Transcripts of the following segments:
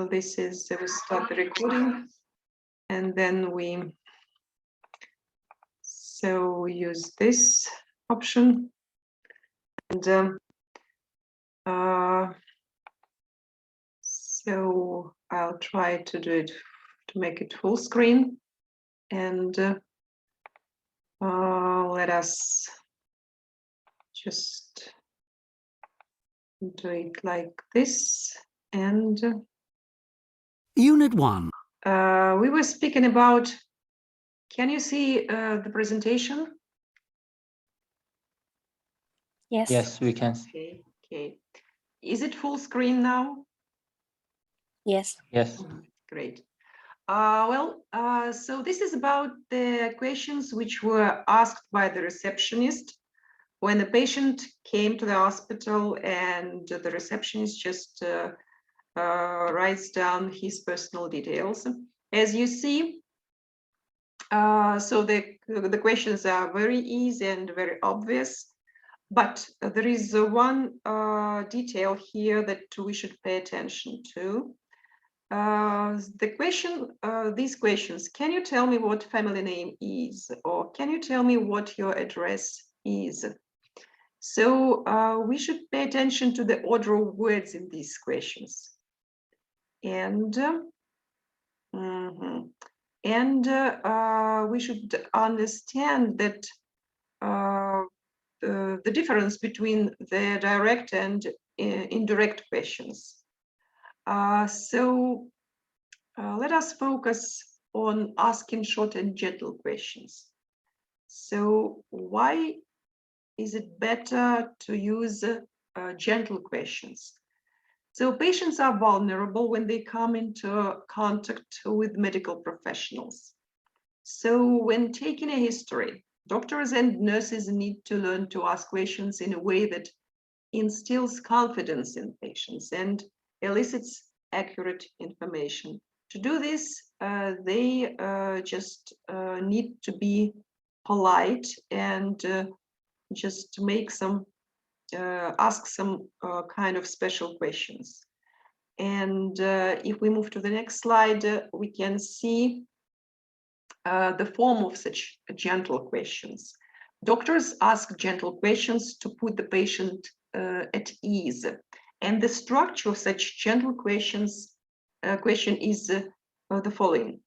this is, we start the recording, and then we use this option, and so I'll try to do it to make it full screen, and let us just do it like this. And Unit 1. We were speaking about, can you see the presentation? Yes. Yes, we can. Okay. Is it full screen now? Yes. Yes. Great. So this is about the questions which were asked by the receptionist when the patient came to the hospital, and the receptionist just writes down his personal details. As you see, so the questions are very easy and very obvious, but there is one detail here that we should pay attention to. These questions, can you tell me what family name is, or can you tell me what your address is? So we should pay attention to the order of words in these questions. And we should understand that the difference between the direct and indirect questions. So let us focus on asking short and gentle questions. So why is it better to use gentle questions? So patients are vulnerable when they come into contact with medical professionals. So when taking a history, doctors and nurses need to learn to ask questions in a way that instills confidence in patients and elicits accurate information. To do this, they just need to be polite and just make some, ask some kind of special questions. And if we move to the next slide, we can see the form of such gentle questions. Doctors ask gentle questions to put the patient at ease. And the structure of such gentle question is the following.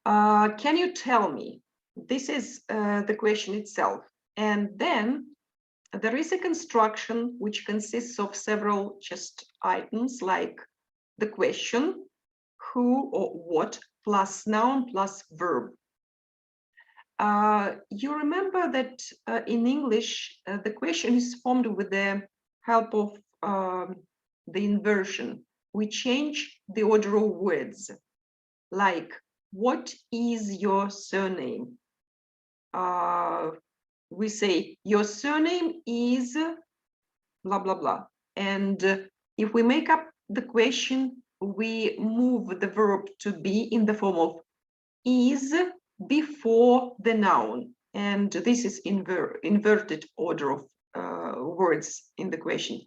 Can you tell me? This is the question itself. And then there is a construction which consists of several just items, like the question, who or what, plus noun plus verb. You remember that in English, the question is formed with the help of the inversion. We change the order of words, like, what is your surname? We say, your surname is blah, blah, blah. And if we make up the question, we move the verb to be in the form of is before the noun. And this is inverted order of words in the question.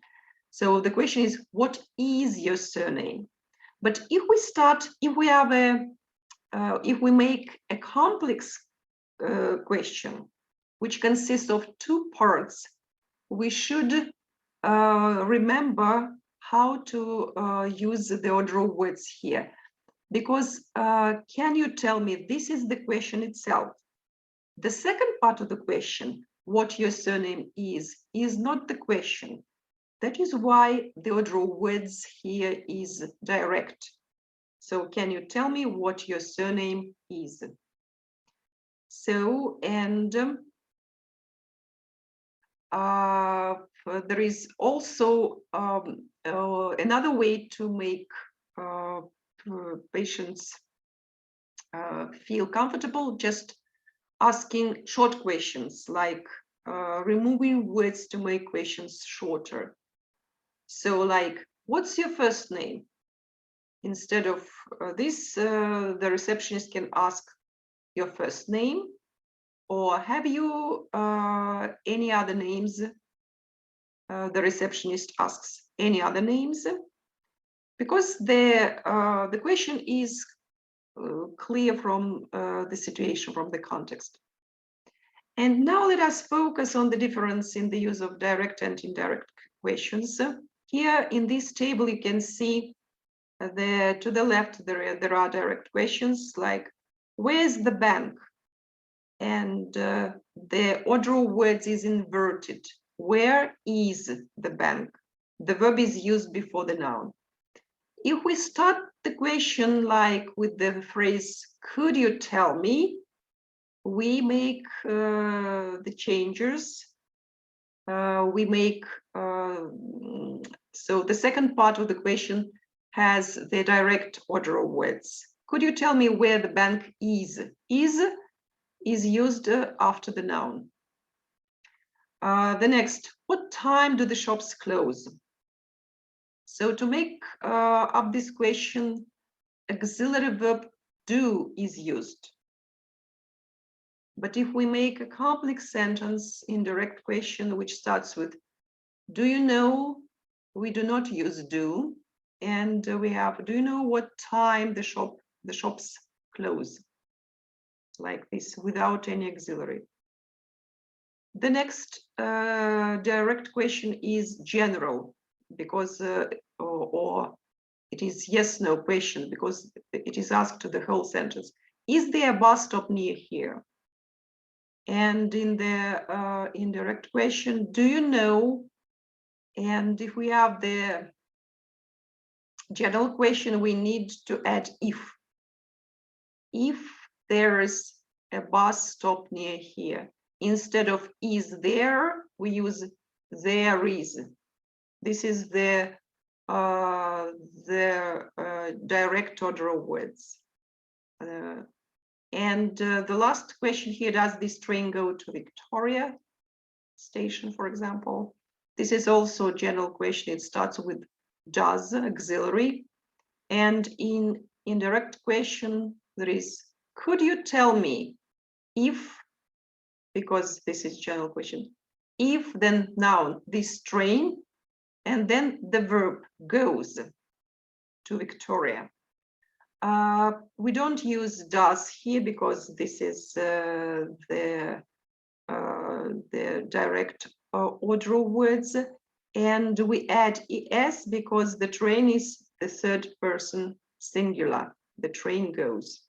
So the question is, what is your surname? But if we have if we make a complex question, which consists of two parts, we should remember how to use the order of words here. Because can you tell me, this is the question itself. The second part of the question, what your surname is not the question. That is why the order of words here is direct. So can you tell me what your surname is? So, and there is also another way to make patients feel comfortable, just asking short questions, like removing words to make questions shorter. So like, what's your first name? Instead of this, the receptionist can ask your first name, or have you any other names? The receptionist asks any other names. because the question is clear from the situation, from the context. And now let us focus on the difference in the use of direct and indirect questions. Here in this table, you can see to the left, there are direct questions like, where's the bank? And the order of words is inverted. Where is the bank? The verb is used before the noun. If we start the question like with the phrase, could you tell me? We make the changes. We make, so the second part of the question has the direct order of words. Could you tell me where the bank is? Is used after the noun. The next, what time do the shops close? So to make up this question, auxiliary verb do is used. But if we make a complex sentence in direct question, which starts with, do you know? We do not use do. And we have, do you know what time the shops close? Like this, without any auxiliary. The next direct question is general, because or it is yes/no question, because it is asked to the whole sentence. Is there a bus stop near here? And in the indirect question, do you know? And if we have the general question, we need to add if. If there is a bus stop near here, instead of is there, we use there is. This is the direct order of words. And the last question here, does this train go to Victoria Station, for example? This is also a general question. It starts with does, auxiliary. And in indirect question, there is, could you tell me if, because this is general question, if then noun, this train, and then the verb goes to Victoria. We don't use does here because this is the direct order of words, and we add es because the train is the third person singular. The train goes.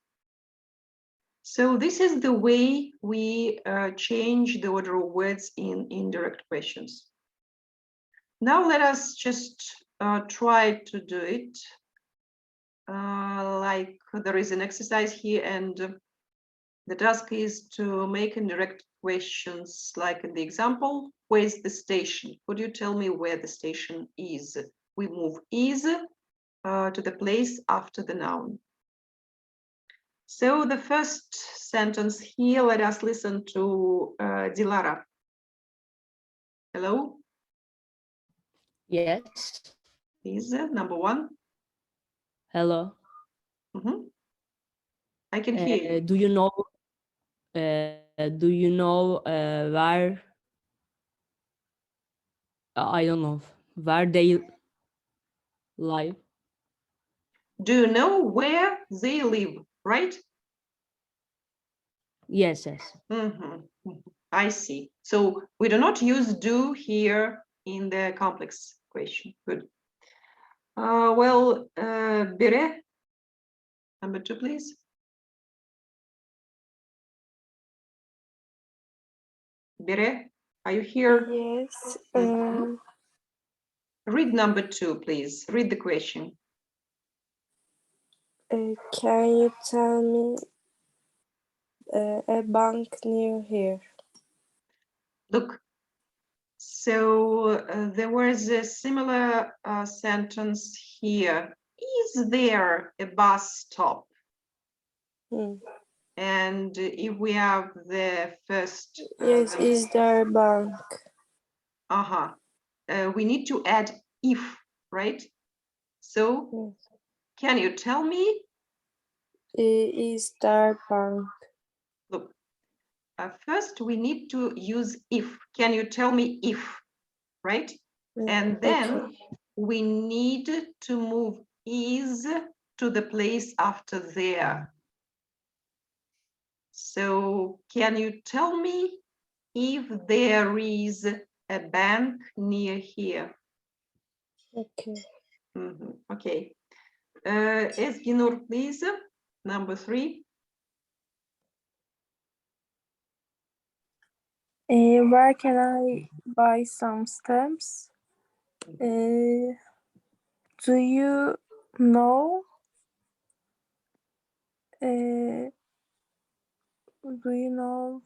So this is the way we change the order of words in indirect questions. Now let us just try to do it. Like there is an exercise here, and the task is to make indirect questions like in the example, where's the station? Could you tell me where the station is? We move is to the place after the noun. So the first sentence here, let us listen to Dilara. Hello? Yes. Is number one. Hello. I can hear you. Do you know where I don't know where they live? Do you know where they live, right? Yes. I see. So we do not use do here in the complex question. Good. Well, Bire, number two, please. Bire, are you here? Yes. Read number two, please. Read the question. Can you tell me a bank near here? Look, so there was a similar sentence here. Is there a bus stop? And if we have the first... Yes, is there a bank? We need to add if, right? So, Yes. Can you tell me? Is there a bank? Look, first we need to use if. Can you tell me if, right? And then we need to move is to the place after there. So can you tell me if there is a bank near here? Okay. Okay. Esginur, please. Number 3. Where can I buy some stamps? Do you know? Do you know?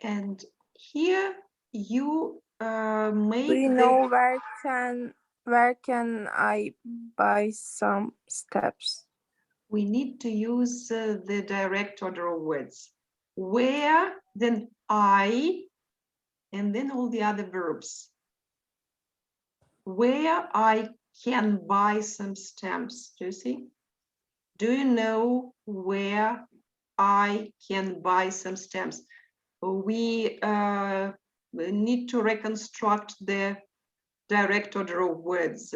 And here you make Do you the know where can I buy some stamps? we need to use the direct order of words. Where, then I, and then all the other verbs. Where I can buy some stamps. Do you see? Do you know where I can buy some stamps? We need to reconstruct the direct order of words.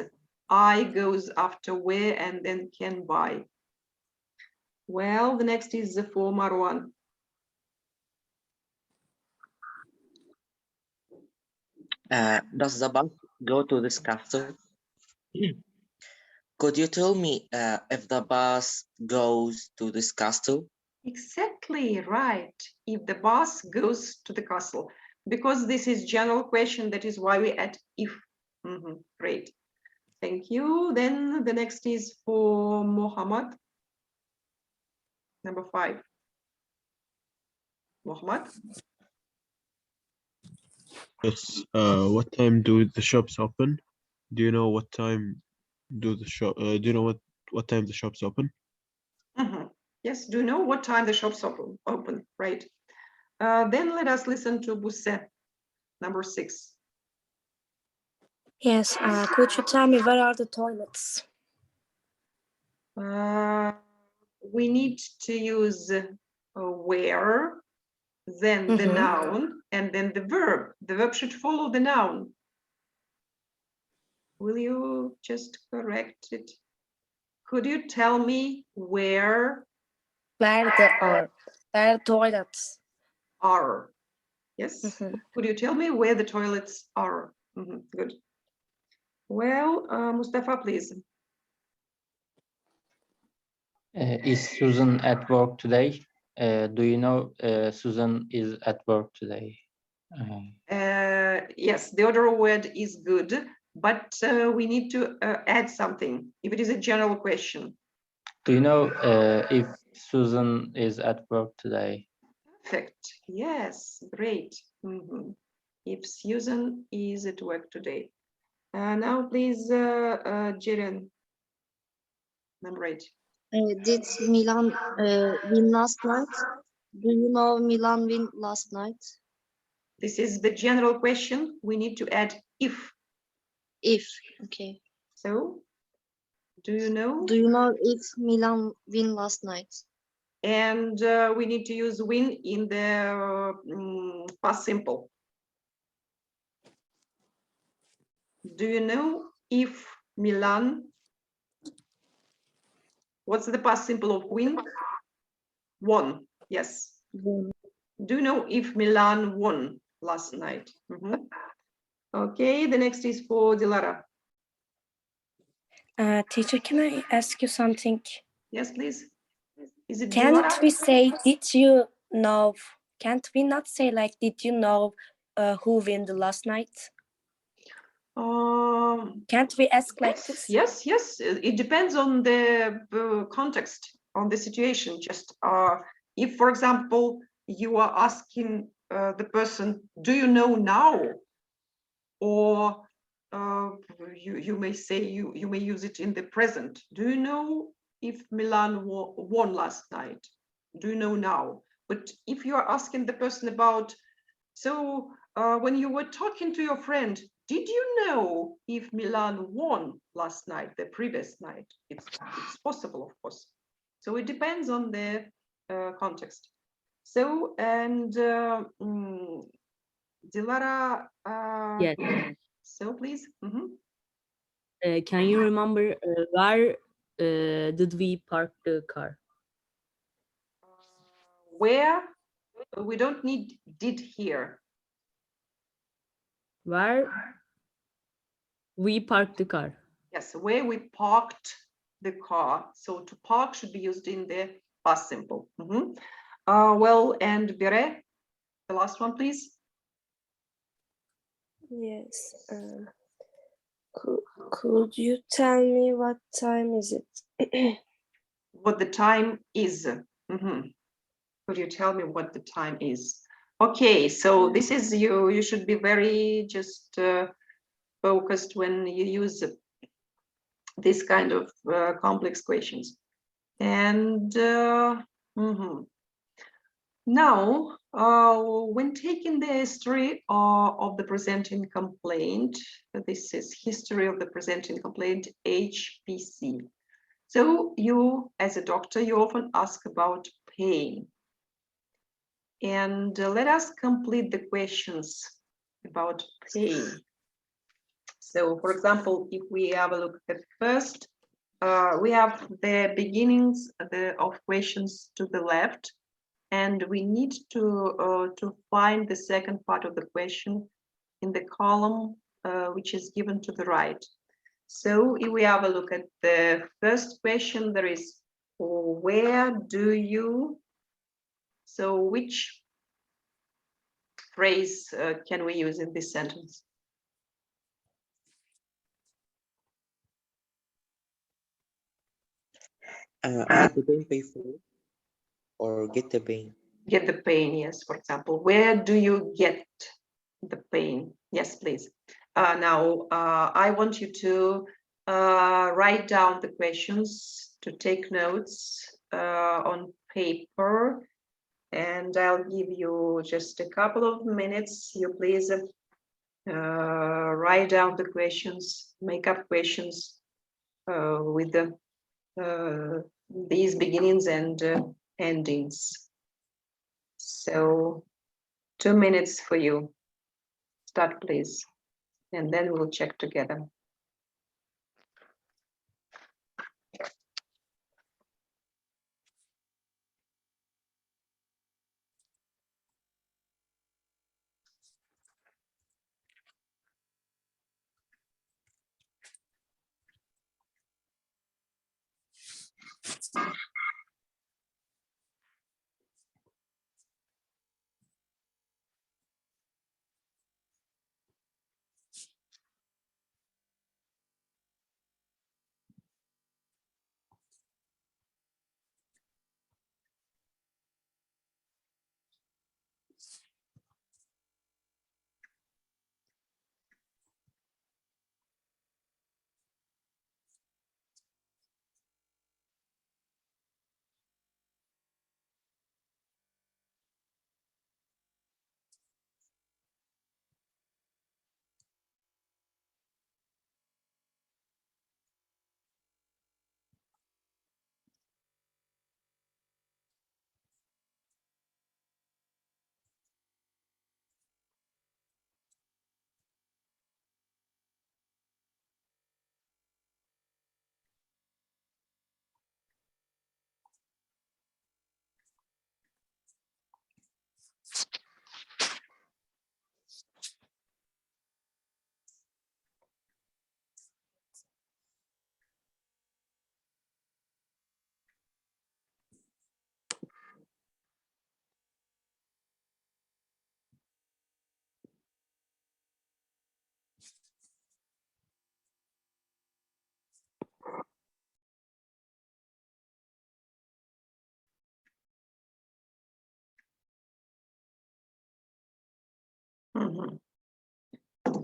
I goes after where and then can buy. Well, the next is for Marwan. Does the bus go to this castle? Could you tell me if the bus goes to this castle? Exactly right. If the bus goes to the castle, because this is general question, that is why we add if. Great. Thank you. Then the next is for Mohammed. Number 5. Mohammed. Yes. What time do the shops open? Do you know what time do the shop? Do you know what time the shops open? Yes. Do you know what time the shops open? Right. Then let us listen to Buse. Number 6. Yes, could you tell me where are the toilets? We need to use where, then the noun, and then the verb. The verb should follow the noun. Will you just correct it? Could you tell me where the toilets? Are? Yes. Could you tell me where the toilets are? Good. Well, Mustafa, please. Is Susan at work today? Do you know Susan is at work today? Yes, the order of word is good, but we need to add something if it is a general question. Do you know if Susan is at work today? Perfect. Yes, great. If Susan is at work today. Now, please, Jiren. Number 8. Did Milan win last night? Do you know Milan win last night? This is the general question. We need to add if. If, okay. So, do you know? Do you know if Milan win last night? And we need to use win in the past simple. Do you know if Milan, what's the past simple of win? Won, yes. Won. Do you know if Milan won last night? Okay, the next is for Dilara. Teacher, can I ask you something? Yes, please. Is it Can't Dilara? we say, did you know? Can't we not say like, did you know who won the last night? Can't we ask like this? Yes. It depends on the context, on the situation. Just if, for example, you are asking the person, do you know now? Or you may say, you may use it in the present. Do you know if Milan won last night? Do you know now? But if you are asking the person about, so when you were talking to your friend, did you know if Milan won last night, the previous night? It's possible, of course. So it depends on the context. So, and Dilara. Yes. So please. can you remember where did we park the car? Where? We don't need did here. Where we parked the car. Yes, where we parked the car. So to park should be used in the past simple. Well, and Bire, the last one, please. Yes. Could you tell me what time is it? What the time is. Could you tell me what the time is? Okay, so this is you should be very just focused when you use this kind of complex questions. And now, when taking the history of the presenting complaint, this is history of the presenting complaint, HPC. So you, as a doctor, you often ask about pain. And let us complete the questions about pain. So, for example, if we have a look at first, we have the beginnings of questions to the left, and we need to find the second part of the question in the column which is given to the right. So if we have a look at the first question, there is, where do you? So which phrase can we use in this sentence? Had the pain before or get the pain? Get the pain, yes, for example. Where do you get the pain? Yes, please. Now, I want you to write down the questions, to take notes on paper, and I'll give you just a couple of minutes. You please write down the questions, make up questions with these beginnings and endings. So 2 minutes for you. Start, please, and then we'll check together.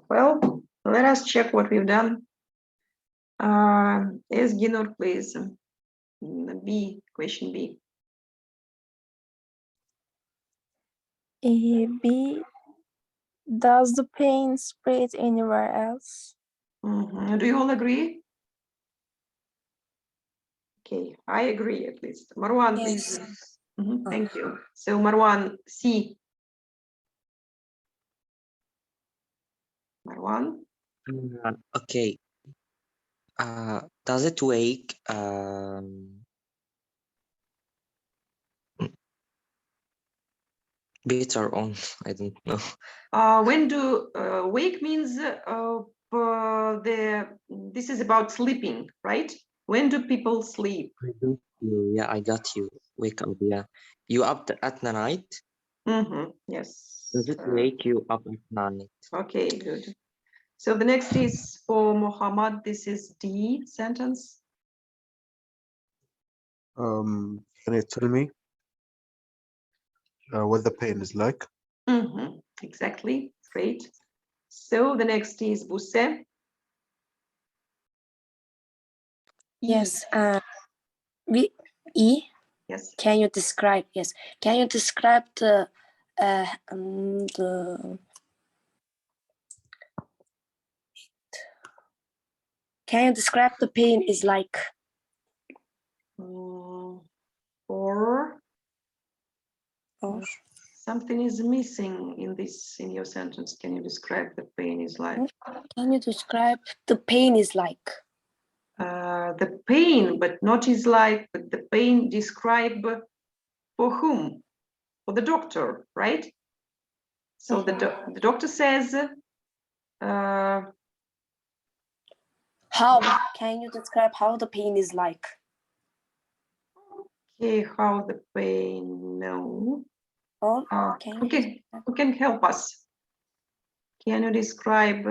Well, let us check what we've done. Yes, Ginor, please. B, question B. B, does the pain spread anywhere else? Do you all agree? Okay, I agree at least. Marwan, please. Thank you. So Marwan, C. Marwan? Okay. Does it wake better on? I don't know. When do wake means this is about sleeping, right? When do people sleep? Yeah, I got you. Wake up, yeah. You up at the night? Yes. Does it wake you up at night? Okay, good. So the next is for Muhammad. This is D sentence. Can you tell me what the pain is like? Exactly, great. So the next is Buse. Yes. E. Yes. Can you describe? Yes. Can you describe the Can you describe the pain is like? Or Or something is missing in your sentence. Can you describe the pain is like? can you describe the pain is like? The pain, but not is like, but the pain describe for whom? For the doctor, right? So the doctor says, How can you describe how the pain is like? okay, how the pain, no. Or can you Okay, who can help us? Can you describe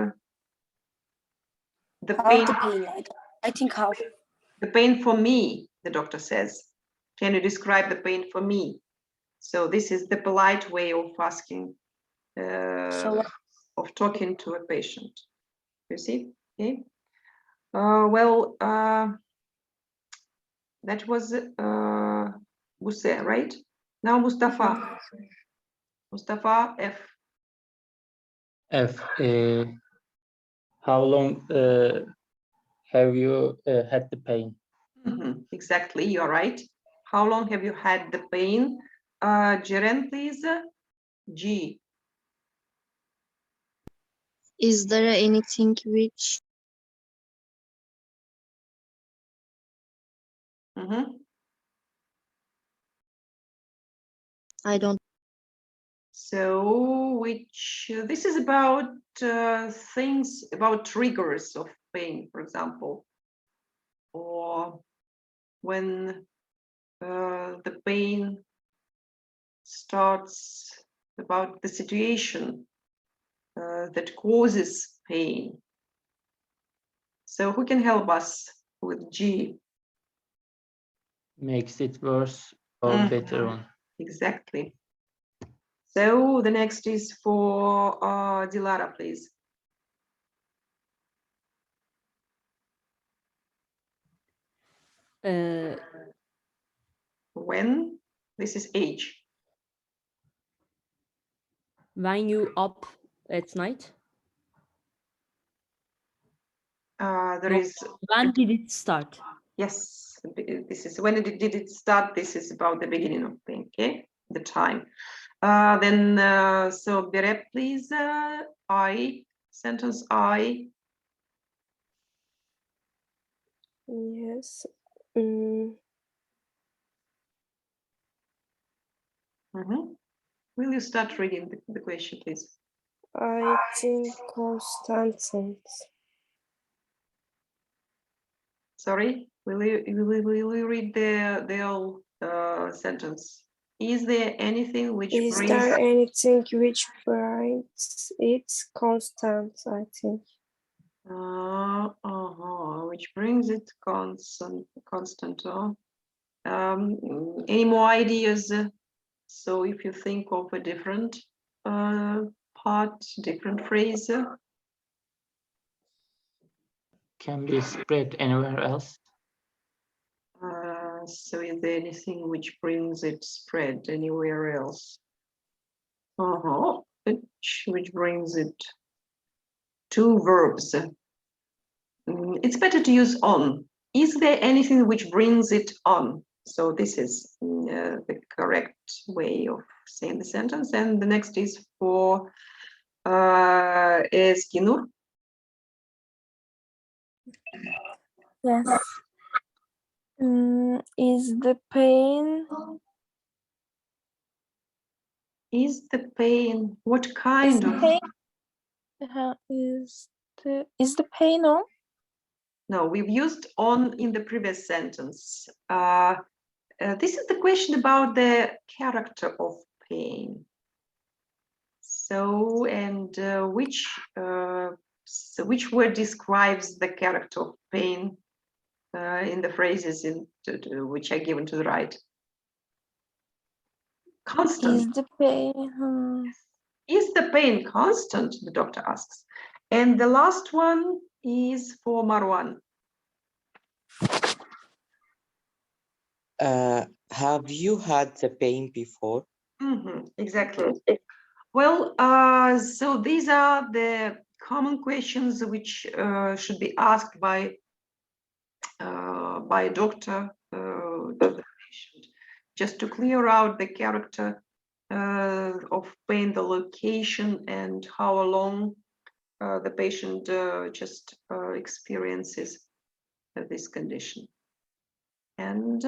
the how pain? the pain? I think how. The pain for me, the doctor says. Can you describe the pain for me? So this is the polite way of asking, of talking to a patient. You see? Okay. That was Buse, right? Now Mustafa. Mustafa F. F. How long have you had the pain? Exactly, you're right. How long have you had the pain? Ceren, please. G. Is there anything which I don't? So, which this is about things, about triggers of pain, for example, or when the pain starts, about the situation that causes pain. So who can help us with G? Makes it worse or better on? Exactly. So the next is for Dilara, please. When? This is age. When you up at night? There No, is. when did it start? Yes, this is when did it start? This is about the beginning of pain, okay? The time. Then, so Beret, please. I, sentence I. Yes. Will you start reading the question, please? I think Constance. Sorry, will you read the whole sentence? Is there anything which Is brings? there anything which brings it constant? I think. Which brings it constant. Any more ideas? So if you think of a different part, different phrase. Can be spread anywhere else? So is there anything which brings it spread anywhere else? Which brings it? Two verbs. It's better to use on. Is there anything which brings it on? So this is the correct way of saying the sentence. And the next is for Eskinur. Yes. Is the pain Is the pain, what kind the of? pain is the pain on? No, we've used on in the previous sentence. This is the question about the character of pain. So, and which word describes the character of pain in the phrases which are given to the right? Constant. Is the pain Is the pain constant? The doctor asks. And the last one is for Marwan. Have you had the pain before? Exactly. Well, so these are the common questions which should be asked by a doctor to the patient, just to clear out the character of pain, the location, and how long the patient just experiences this condition. And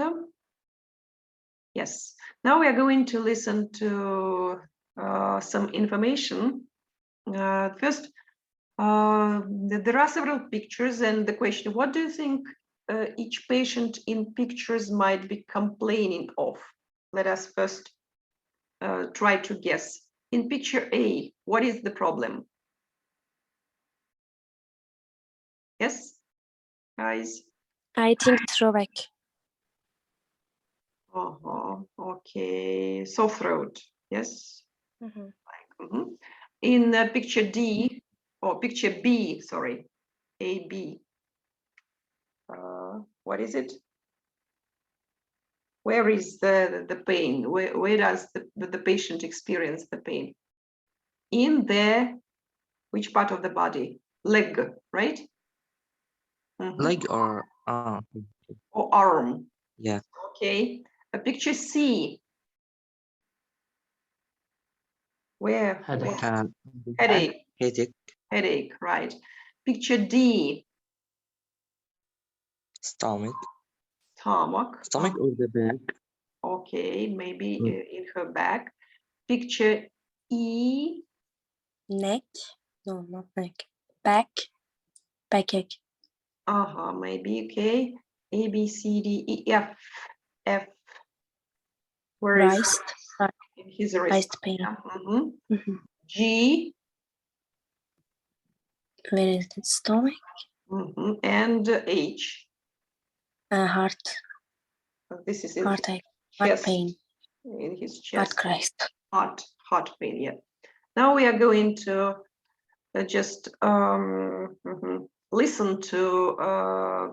yes, now we are going to listen to some information. First, there are several pictures, and the question, what do you think each patient in pictures might be complaining of? Let us first try to guess. In picture A, what is the problem? Yes, guys? I think throwback. Okay, sore throat, yes? Mhm. Mhm. In picture D, or picture B, sorry, AB, what is it? Where is the pain? Where does the patient experience the pain? In the, which part of the body? Leg, right? Mhm. Leg or Or arm? yeah, Okay. Picture C. Where? Headache. Headache. headache, Headache, right. Picture D. stomach, Stomach. or the back. Okay, maybe in her back. Picture E. Neck. No, not neck. Back. Backache. Maybe, okay. A, B, C, D, E, F. F. Where is Wrist. in his wrist? Wrist pain. Yeah, mhm. Mhm. G. Where is the stomach? And H. Heart. This is in Heartache. his Heart chest, pain. in his Heart chest. Christ. Heart pain, yeah. Now we are going to just listen to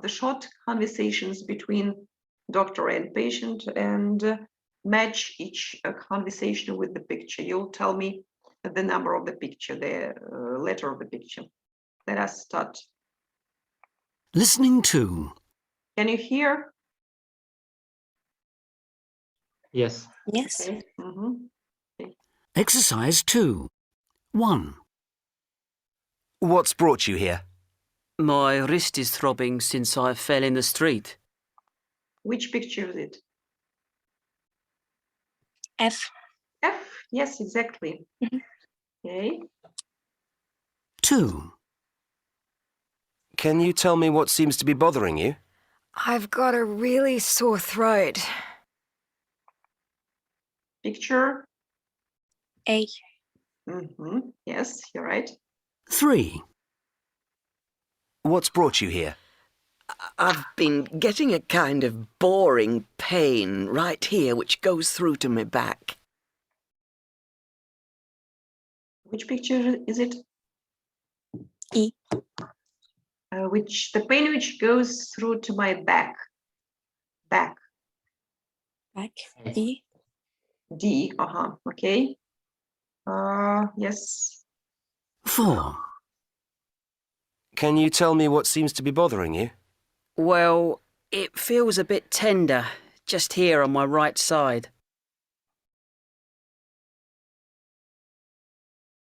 the short conversations between doctor and patient, and match each conversation with the picture. You'll tell me the number of the picture, the letter of the picture. Let us start. Listening 2. Can you hear? Yes. Yes. Okay. Exercise 2. 1. What's brought you here? My wrist is throbbing since I fell in the street. Which picture is it? F. F, yes, exactly. Okay. 2. Can you tell me what seems to be bothering you? I've got a really sore throat. Picture? A. Yes, you're right. 3. What's brought you here? I've been getting a kind of boring pain right here which goes through to my back. Which picture is it? E. The pain which goes through to my back. Back. Back. E. D. Okay. Yes. 4. Can you tell me what seems to be bothering you? Well, it feels a bit tender, just here on my right side.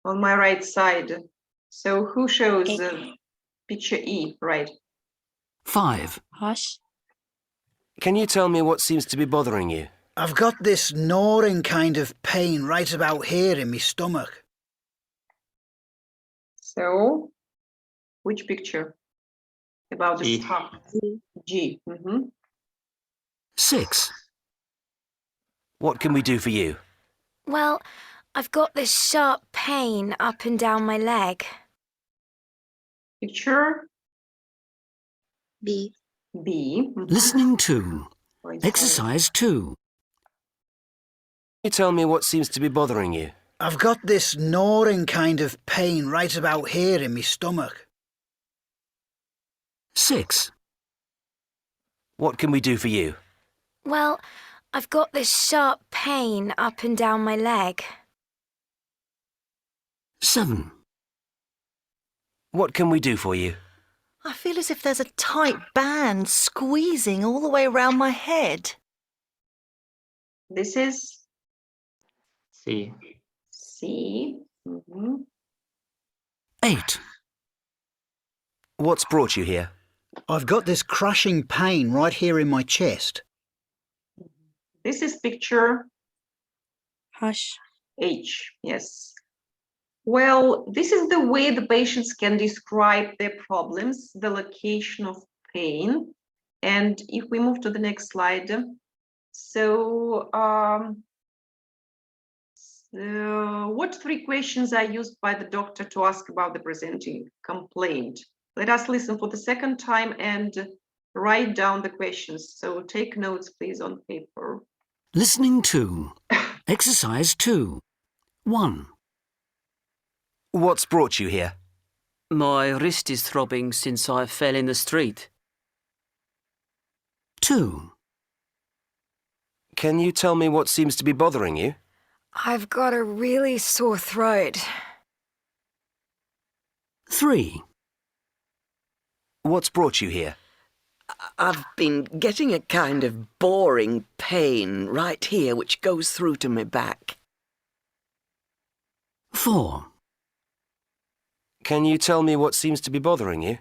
On my right side. So who shows A. picture E, right? 5. Hush. Can you tell me what seems to be bothering you? I've got this gnawing kind of pain right about here in my stomach. So, which picture? About the G. stomach. G. 6. What can we do for you? Well, I've got this sharp pain up and down my leg. Picture B. B. Listening 2. Right, Exercise 2. Can you tell me what seems to be bothering you? I've got this gnawing kind of pain right about here in my stomach. 6. What can we do for you? Well, I've got this sharp pain up and down my leg. 7. What can we do for you? I feel as if there's a tight band squeezing all the way around my head. This is C. C. 8. What's brought you here? I've got this crushing pain right here in my chest. This is picture Hush. H. Yes. Well, this is the way the patients can describe their problems, the location of pain. And if we move to the next slide, so what 3 questions are used by the doctor to ask about the presenting complaint? Let us listen for the second time and write down the questions. So take notes, please, on paper. Listening 2. Exercise 2. 1. What's brought you here? My wrist is throbbing since I fell in the street. 2. Can you tell me what seems to be bothering you? I've got a really sore throat. 3. What's brought you here? I've been getting a kind of boring pain right here which goes through to my back. 4. Can you tell me what seems to be bothering you?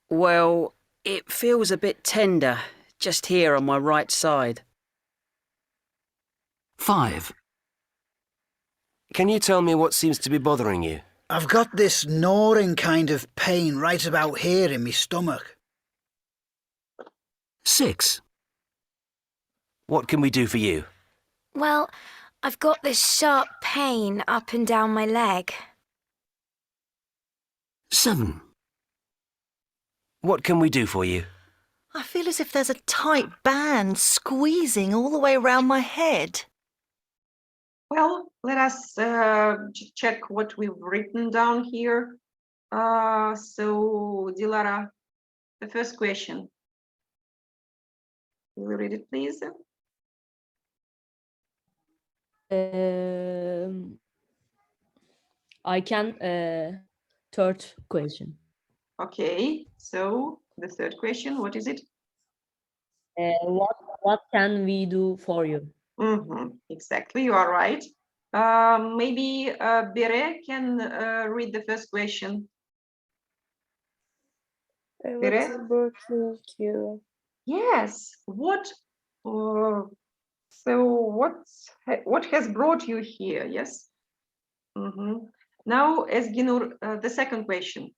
Well, it feels a bit tender, just here on my right side. 5. Can you tell me what seems to be bothering you? I've got this gnawing kind of pain right about here in my stomach. 6. What can we do for you? Well, I've got this sharp pain up and down my leg. 7. What can we do for you? I feel as if there's a tight band squeezing all the way around my head. Well, let us check what we've written down here. So, Dilara, the first question. Will you read it, please? I can third question. Okay, so the third question, what is it? What can we do for you? Exactly, you are right. Maybe Bere can read the first question. What's brought you? Yes, what? So what has brought you here? Yes. Now, Ezginur, the second question.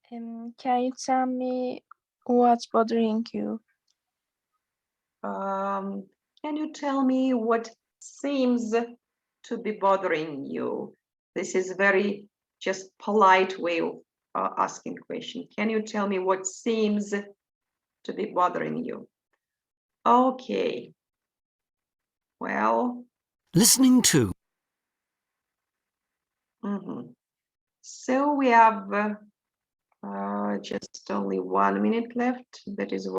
Can you tell me what's bothering you? Can you tell me what seems to be bothering you? This is very just polite way of asking question. Can you tell me what seems to be bothering you? Okay. Well. Listening 2. So we have just only 1 minute left. That is